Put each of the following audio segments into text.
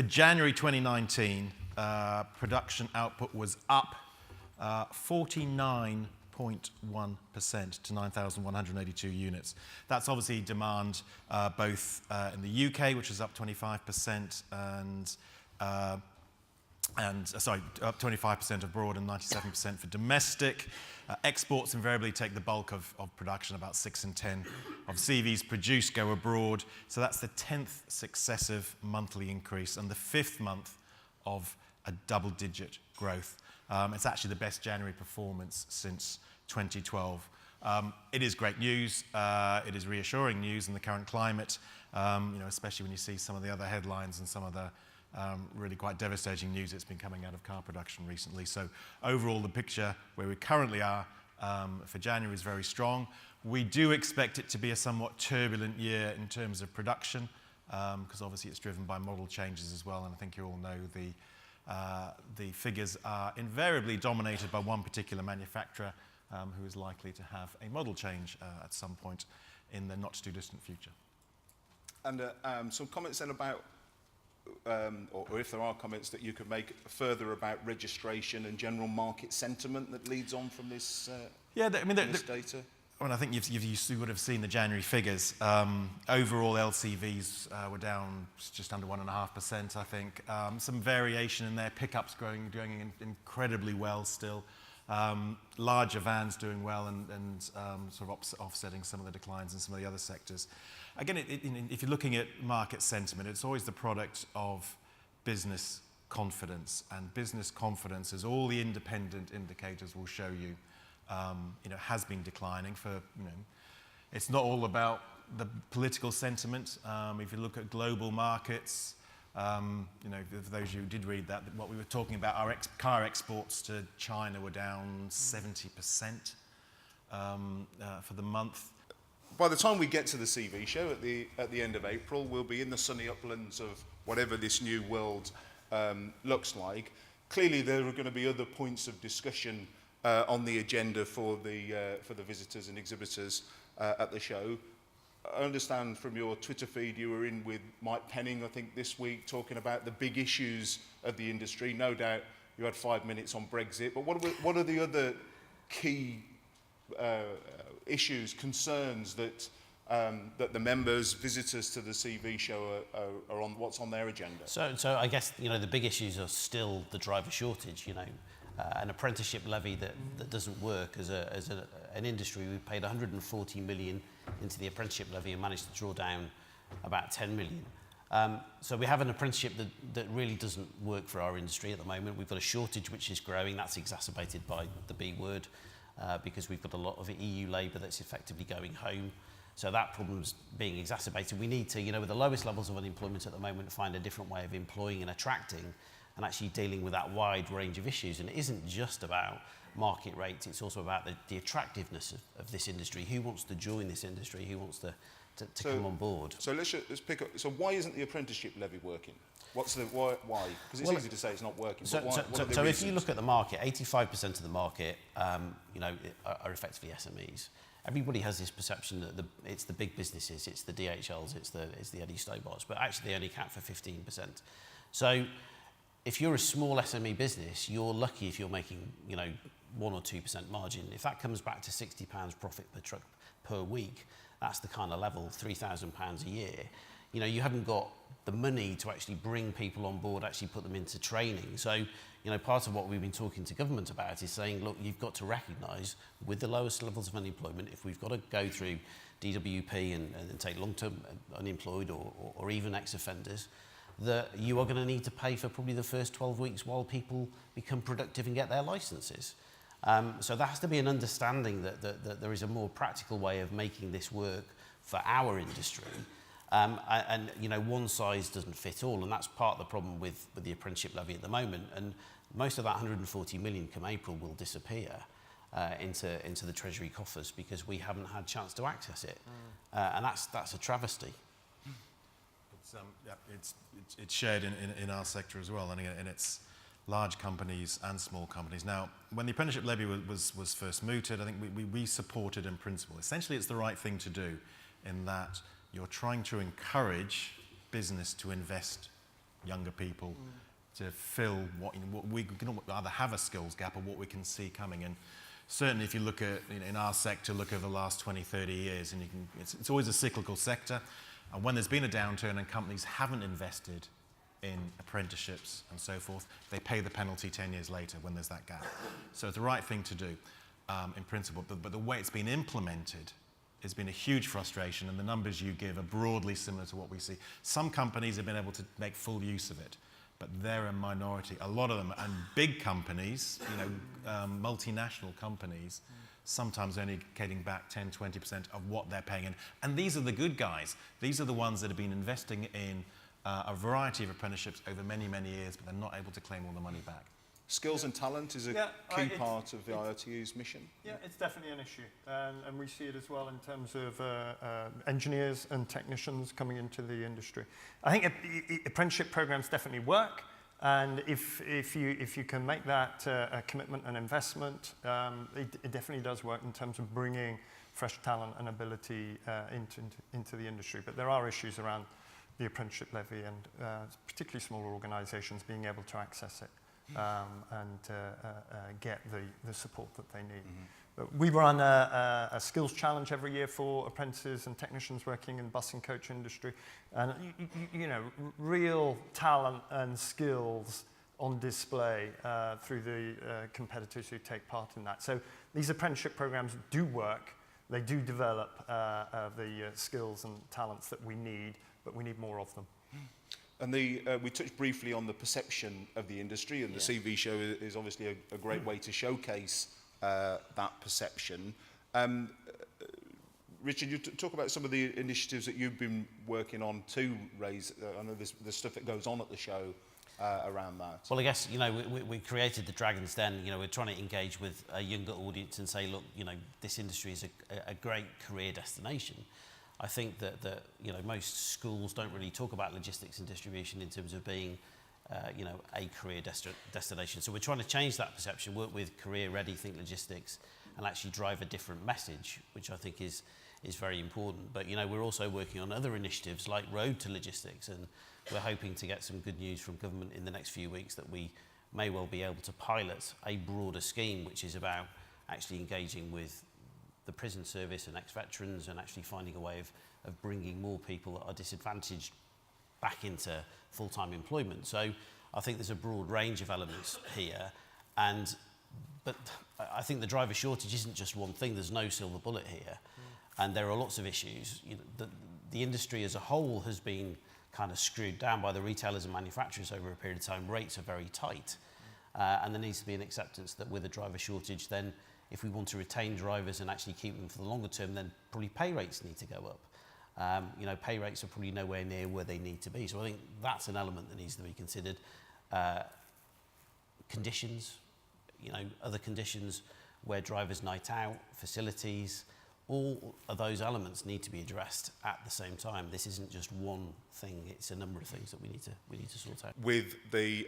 For January 2019, production output was up 49.1% to 9,182 units. That's obviously demand both in the UK, which is up 25%, up 25% abroad and 97% for domestic. Exports invariably take the bulk of production. About 6 in 10 of CVs produced go abroad. So that's the 10th successive monthly increase and the 5th month of a double-digit growth. It's actually the best January performance since 2012. It is great news. It is reassuring news in the current climate, especially when you see some of the other headlines and some of the really quite devastating news that's been coming out of car production recently. So overall, the picture where we currently are for January is very strong. We do expect it to be a somewhat turbulent year in terms of production, because obviously it's driven by model changes as well, and I think you all know the figures are invariably dominated by one particular manufacturer who is likely to have a model change at some point in the not-too-distant future. And some comments then about or if there are comments that you could make further about registration and general market sentiment that leads on from this, this data? Well, I think you would have seen the January figures. Overall, LCVs were down just under 1.5%, I think. Some variation in there, pickups doing incredibly well still. Larger vans doing well and sort of offsetting some of the declines in some of the other sectors. Again, if you're looking at market sentiment, it's always the product of business confidence, and business confidence, as all the independent indicators will show you, has been declining for, it's not all about the political sentiment. If you look at global markets, for those of you who did read that, what we were talking about, our car exports to China were down 70% for the month. By the time we get to the CV show at the end of April, we'll be in the sunny uplands of whatever this new world looks like. Clearly, there are going to be other points of discussion on the agenda for the visitors and exhibitors at the show. I understand from your Twitter feed you were in with Mike Penning, I think, this week, talking about the big issues of the industry. No doubt you had 5 minutes on Brexit, but what are the other key issues, concerns that the members, visitors to the CV show are on, what's on their agenda? So I guess, the big issues are still the driver shortage, an apprenticeship levy that doesn't work as an industry. We paid 140 million into the apprenticeship levy and managed to draw down about 10 million. So we have an apprenticeship that really doesn't work for our industry at the moment. We've got a shortage which is growing. That's exacerbated by the B word, because we've got a lot of EU labour that's effectively going home. So that problem's being exacerbated. We need to, with the lowest levels of unemployment at the moment, find a different way of employing and attracting and actually dealing with that wide range of issues. And it isn't just about market rates, it's also about the attractiveness of this industry. Who wants to join this industry? Who wants to come on board? So let's pick up. So why isn't the apprenticeship levy working? Why? Because it's easy to say it's not working. So if you look at the market, 85% of the market, are effectively SMEs. Everybody has this perception that it's the big businesses, it's the DHLs, it's the Eddie Stobarts, but actually they only account for 15%. So if you're a small SME business, you're lucky if you're making 1 or 2% margin. If that comes back to £60 profit per truck per week, that's the kind of level, £3,000 a year. You haven't got the money to actually bring people on board, actually put them into training. So, part of what we've been talking to government about is saying, look, you've got to recognise, with the lowest levels of unemployment, if we've got to go through DWP and take long-term unemployed or even ex-offenders, that you are going to need to pay for probably the first 12 weeks while people become productive and get their licences. So there has to be an understanding that there is a more practical way of making this work for our industry. And one size doesn't fit all, and that's part of the problem with the apprenticeship levy at the moment. And most of that 140 million come April will disappear into the Treasury coffers because we haven't had a chance to access it. And that's a travesty. It's shared in our sector as well, and it's large companies and small companies. Now, when the apprenticeship levy was first mooted, I think we supported in principle. Essentially, it's the right thing to do in that you're trying to encourage business to invest younger people to fill what, what we can either have a skills gap or what we can see coming. And certainly if you look at, in our sector, look over the last 20, 30 years, and it's always a cyclical sector. And when there's been a downturn and companies haven't invested in apprenticeships and so forth, they pay the penalty 10 years later when there's that gap. So it's the right thing to do in principle, but the way it's been implemented has been a huge frustration, and the numbers you give are broadly similar to what we see. Some companies have been able to make full use of it, but they're a minority. A lot of them, and big companies, multinational companies, sometimes only getting back 10, 20% of what they're paying in. And these are the good guys. These are the ones that have been investing in a variety of apprenticeships over many, many years, but they're not able to claim all the money back. Skills and talent is a key part of the IRTE's mission. Yeah, it's definitely an issue. And we see it as well in terms of engineers and technicians coming into the industry. I think apprenticeship programs definitely work. And if you can make that a commitment and investment, it definitely does work in terms of bringing fresh talent and ability into the industry. But there are issues around the apprenticeship levy and particularly smaller organisations being able to access it and get the support that they need. But we run a skills challenge every year for apprentices and technicians working in the bus and coach industry. And, real talent and skills on display through the competitors who take part in that. So these apprenticeship programs do work. They do develop the skills and talents that we need, but we need more of them. And we touched briefly on the perception of the industry, and the CV show is obviously a great way to showcase that perception. Richard, you talk about some of the initiatives that you've been working on to raise, I know there's stuff that goes on at the show around that. Well, I guess, we created the Dragon's Den. We're trying to engage with a younger audience and say, look, this industry is a great career destination. I think that most schools don't really talk about logistics and distribution in terms of being, a career destination. So we're trying to change that perception, work with Career Ready, Think Logistics, and actually drive a different message, which I think is very important. But, we're also working on other initiatives like Road to Logistics, and we're hoping to get some good news from government in the next few weeks that we may well be able to pilot a broader scheme, which is about actually engaging with the prison service and ex-veterans and actually finding a way of bringing more people that are disadvantaged back into full-time employment. So I think there's a broad range of elements here, but I think the driver shortage isn't just one thing. There's no silver bullet here, and there are lots of issues. The industry as a whole has been kind of screwed down by the retailers and manufacturers over a period of time. Rates are very tight, and there needs to be an acceptance that with a driver shortage, then if we want to retain drivers and actually keep them for the longer term, then probably pay rates need to go up. Pay rates are probably nowhere near where they need to be. So I think that's an element that needs to be considered. Conditions, other conditions where drivers night out, facilities, all of those elements need to be addressed at the same time. This isn't just one thing, it's a number of things that we need to sort out. With the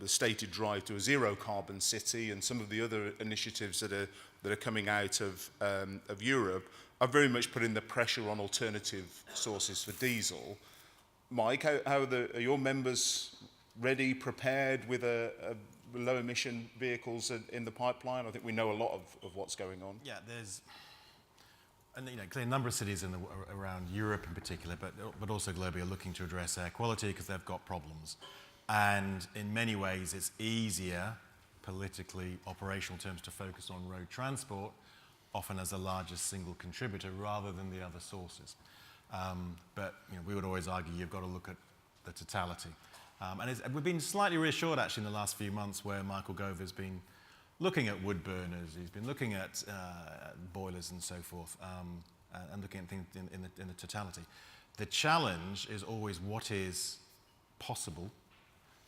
stated drive to a zero carbon city and some of the other initiatives that are coming out of Europe, are very much putting the pressure on alternative sources for diesel. Mike, how are your members ready, prepared with a low emission vehicles in the pipeline? I think we know a lot of what's going on. Yeah, there's clearly a number of cities around Europe in particular, but also globally, are looking to address air quality because they've got problems. And in many ways, it's easier, politically, operational terms, to focus on road transport, often as the largest single contributor, rather than the other sources. But we would always argue you've got to look at the totality. And we've been slightly reassured, actually, in the last few months, where Michael Gove has been looking at wood burners, he's been looking at boilers and so forth, and looking at things in the totality. The challenge is always what is possible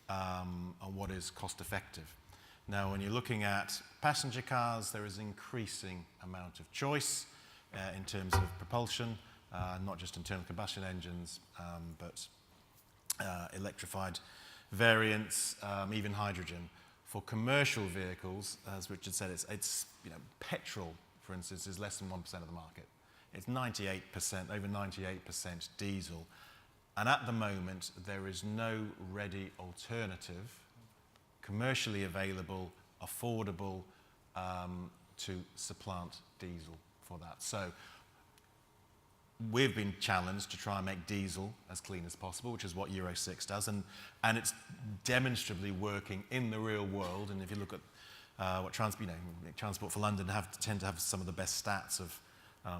and what is cost effective. Now, when you're looking at passenger cars, there is an increasing amount of choice in terms of propulsion, not just internal combustion engines, but electrified variants, even hydrogen. For commercial vehicles, as Richard said, it's petrol, for instance, is less than 1% of the market. It's 98%, over 98% diesel. And at the moment, there is no ready alternative, commercially available, affordable, to supplant diesel for that. So we've been challenged to try and make diesel as clean as possible, which is what Euro 6 does, and it's demonstrably working in the real world. And if you look at what Transport for London tend to have some of the best stats of,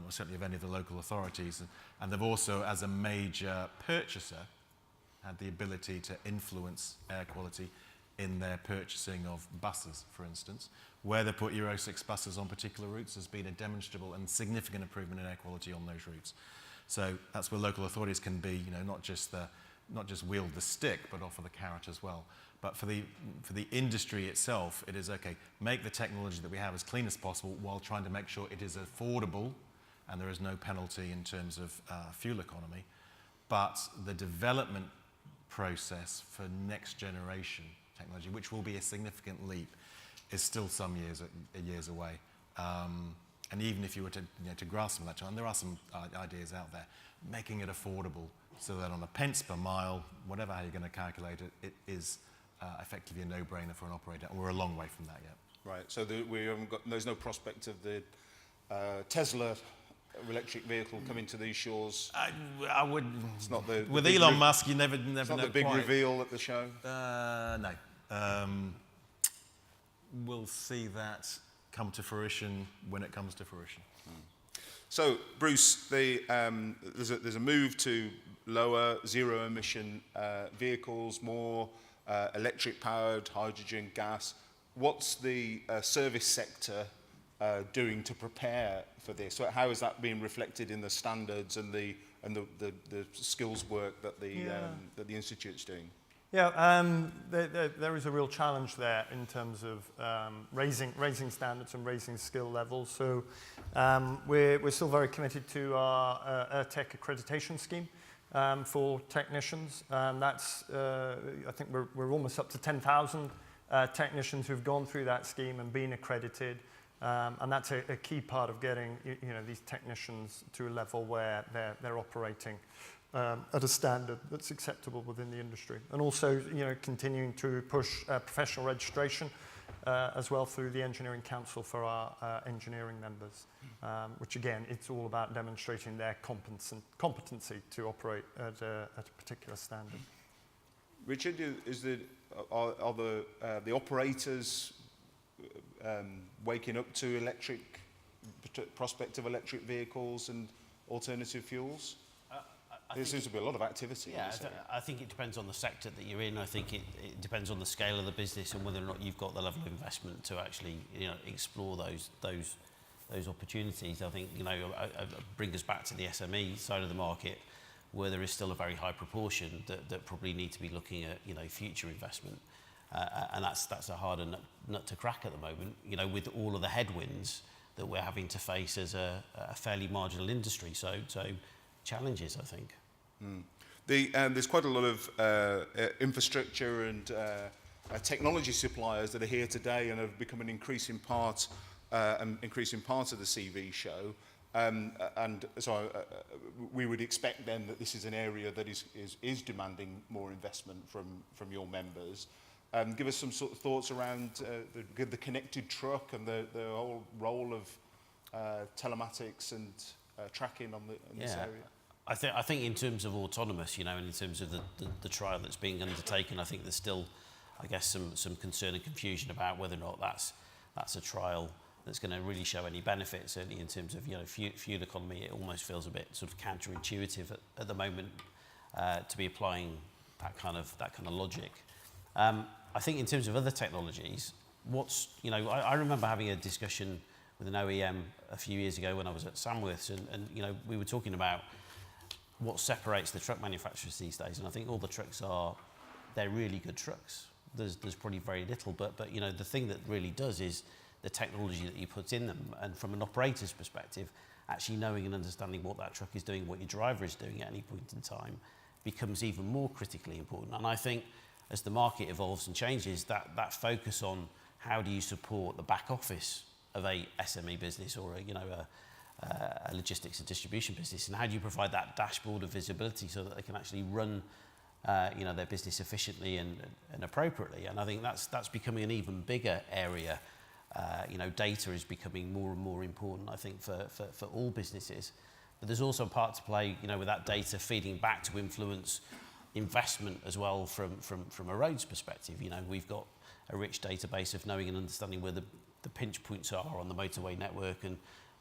certainly of any of the local authorities, and they've also, as a major purchaser, had the ability to influence air quality in their purchasing of buses, for instance. Where they put Euro 6 buses on particular routes has been a demonstrable and significant improvement in air quality on those routes. So that's where local authorities can be, not just wield the stick, but offer the carrot as well. But for the industry itself, it is okay, make the technology that we have as clean as possible while trying to make sure it is affordable and there is no penalty in terms of fuel economy. But the development process for next generation technology, which will be a significant leap, is still some years away. And even if you were to grasp some of that time, there are some ideas out there, making it affordable so that on a pence per mile, whatever how you're going to calculate it, it is effectively a no-brainer for an operator. And we're a long way from that yet. Right. So there's no prospect of the Tesla electric vehicle coming to these shores. I would. It's not the with Elon Musk, you never it's know. It's not the big quite. reveal at the show. No. We'll see that come to fruition when it comes to fruition. So, Bruce, there's a move to lower zero-emission vehicles, more electric-powered, hydrogen, gas. What's the service sector doing to prepare for this? So how is that being reflected in the standards and the skills work that the Institute's doing? Yeah, there is a real challenge there in terms of raising standards and raising skill levels. So we're still very committed to our tech accreditation scheme for technicians. That's I think we're almost up to 10,000 technicians who've gone through that scheme and been accredited. And that's a key part of getting these technicians to a level where they're operating at a standard that's acceptable within the industry, and also continuing to push professional registration as well through the Engineering Council for our engineering members, which again, it's all about demonstrating their competency to operate at a particular standard. Richard, are the operators waking up to prospect of electric vehicles and alternative fuels? There seems to be a lot of activity. Yeah, I think it depends on the sector that you're in. I think it depends on the scale of the business and whether or not you've got the level of investment to actually explore those opportunities. I think bring us back to the SME side of the market, where there is still a very high proportion that probably need to be looking at future investment, and that's a harder nut to crack at the moment. With all of the headwinds that we're having to face as a fairly marginal industry. So challenges, I think. There's quite a lot of infrastructure and technology suppliers that are here today and have become an increasing part of the CV show. And so we would expect then that this is an area that is demanding more investment from your members. Give us some sort of thoughts around the connected truck and the whole role of telematics and tracking in this area. I think in terms of autonomous, and in terms of the trial that's being undertaken, I think there's still, I guess, some concern and confusion about whether or not that's a trial that's going to really show any benefit. Certainly in terms of fuel economy, it almost feels a bit sort of counterintuitive at the moment to be applying that kind of logic. I think in terms of other technologies, I remember having a discussion with an OEM a few years ago when I was at Samworths, and we were talking about what separates the truck manufacturers these days, and I think all the trucks they're really good trucks. There's probably very little, but the thing that really does is the technology that you put in them, and from an operator's perspective, actually knowing and understanding what that truck is doing, what your driver is doing at any point in time, becomes even more critically important. And I think as the market evolves and changes, that focus on how do you support the back office of a SME business or a logistics and distribution business, and how do you provide that dashboard of visibility so that they can actually run their business efficiently and appropriately? And I think that's becoming an even bigger area. Data is becoming more and more important, I think, for all businesses. But there's also a part to play, with that data feeding back to influence investment as well from a roads perspective. We've got a rich database of knowing and understanding where the pinch points are on the motorway network and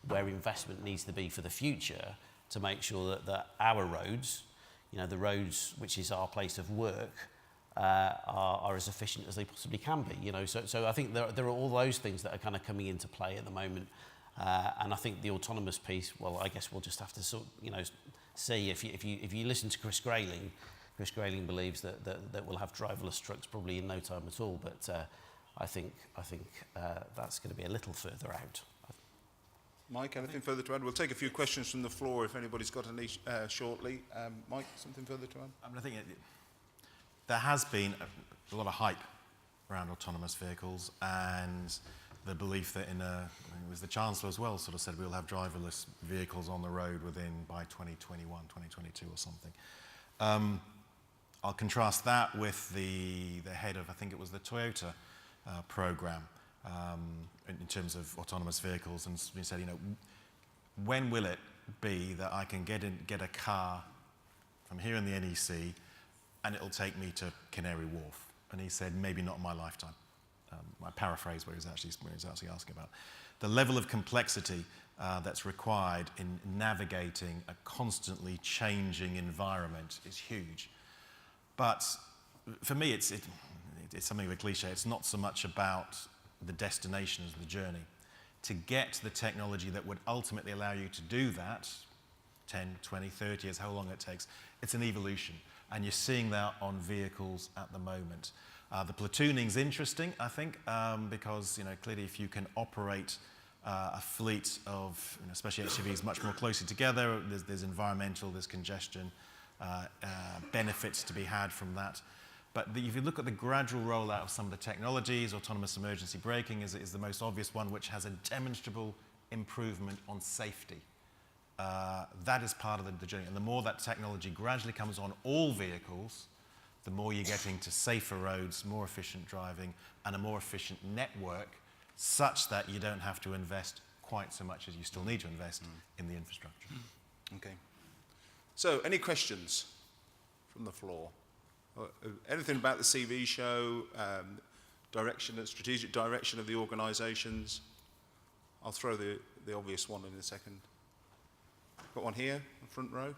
where investment needs to be for the future to make sure that our roads, the roads which is our place of work, are as efficient as they possibly can be. So I think there are all those things that are kind of coming into play at the moment. And I think the autonomous piece, well, I guess we'll just have to see. If you listen to Chris Grayling believes that we'll have driverless trucks probably in no time at all. But I think that's going to be a little further out. Mike, anything further to add? We'll take a few questions from the floor if anybody's got any shortly. Mike, something further to add? I think there has been a lot of hype around autonomous vehicles, and the belief that it was the Chancellor as well sort of said we'll have driverless vehicles on the road by 2021, 2022 or something. I'll contrast that with the head of, I think it was the Toyota program in terms of autonomous vehicles, and he said, when will it be that I can get a car from here in the NEC and it'll take me to Canary Wharf? And he said, maybe not in my lifetime. I paraphrase what he was actually asking about. The level of complexity that's required in navigating a constantly changing environment is huge. But for me, it's something of a cliche. It's not so much about the destination as the journey. To get the technology that would ultimately allow you to do that, 10, 20, 30 years, how long it takes, it's an evolution. And you're seeing that on vehicles at the moment. The platooning's interesting, I think, because clearly if you can operate a fleet of, especially SUVs, much more closely together, there's environmental, there's congestion, benefits to be had from that. But if you look at the gradual rollout of some of the technologies, autonomous emergency braking is the most obvious one, which has a demonstrable improvement on safety. That is part of the journey. And the more that technology gradually comes on all vehicles, the more you're getting to safer roads, more efficient driving, and a more efficient network, such that you don't have to invest quite so much as you still need to invest in the infrastructure. Okay. So, any questions from the floor? Anything about the CV show, strategic direction of the organisations? I'll throw the obvious one in a second. Got one here, in front row.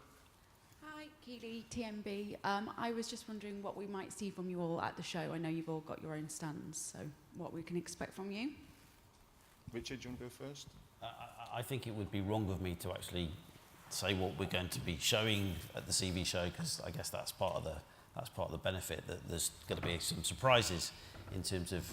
Hi, Keely, TMB. I was just wondering what we might see from you all at the show. I know you've all got your own stands, so what we can expect from you. Richard, do you want to go first? I think it would be wrong of me to actually say what we're going to be showing at the CV show, because I guess that's part of the benefit, that there's going to be some surprises in terms of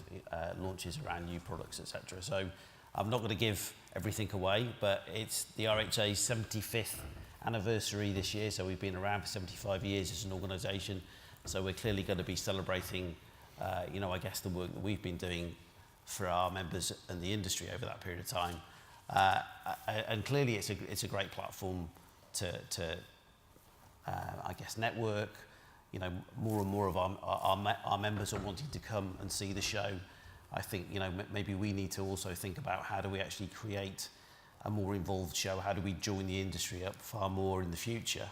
launches around new products, etc. So I'm not going to give everything away, but it's the RHA's 75th anniversary this year, so we've been around for 75 years as an organisation. So we're clearly going to be celebrating, I guess the work that we've been doing for our members and the industry over that period of time. And clearly it's a great platform to I guess, network. More and more of our members are wanting to come and see the show. I think, maybe we need to also think about how do we actually create a more involved show? How do we join the industry up far more in the future?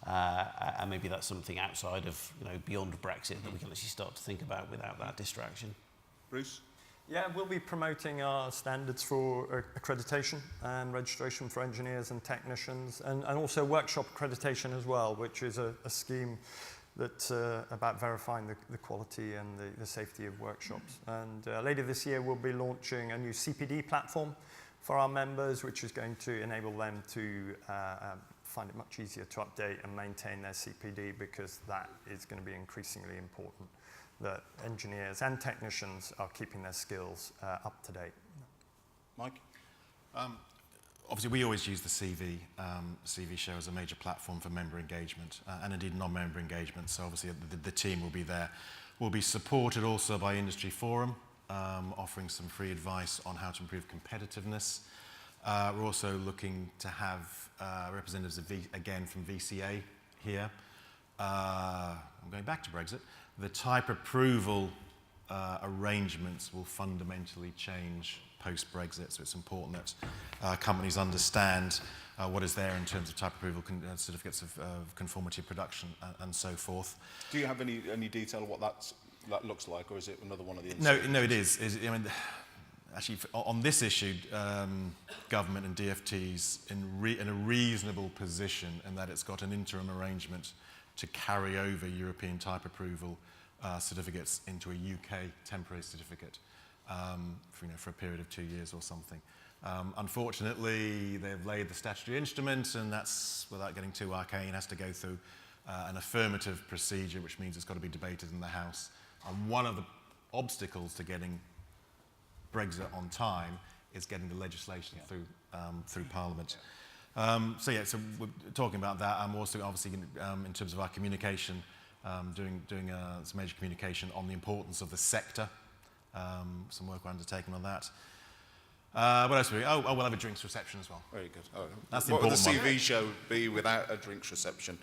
And maybe that's something outside of, beyond Brexit that we can actually start to think about without that distraction. Bruce? Yeah, we'll be promoting our standards for accreditation and registration for engineers and technicians, and also workshop accreditation as well, which is a scheme that's about verifying the quality and the safety of workshops. And later this year, we'll be launching a new CPD platform for our members, which is going to enable them to find it much easier to update and maintain their CPD, because that is going to be increasingly important, that engineers and technicians are keeping their skills up to date. Mike? Obviously, we always use the CV show as a major platform for member engagement and indeed non-member engagement. So obviously the team will be there. We'll be supported also by Industry Forum, offering some free advice on how to improve competitiveness. We're also looking to have representatives again from VCA here. I'm going back to Brexit. The type approval arrangements will fundamentally change post-Brexit, so it's important that companies understand what is there in terms of type approval certificates of conformity of production and so forth. Do you have any detail of what that looks like, or is it another one of the No, it is. I mean, actually, on this issue, government and DFT's in a reasonable position in that it's got an interim arrangement to carry over European type approval certificates into a UK temporary certificate for a period of 2 years or something. Unfortunately, they've laid the statutory instrument, and that's, without getting too arcane, has to go through an affirmative procedure, which means it's got to be debated in the House. And one of the obstacles to getting Brexit on time is getting the legislation through Parliament. So we're talking about that. I'm also obviously in terms of our communication, doing some major communication on the importance of the sector. Some work we're undertaking on that. What else will we? We'll have a drinks reception as well. Very good. Oh, That's the what would important the one. CV show be without a drinks reception?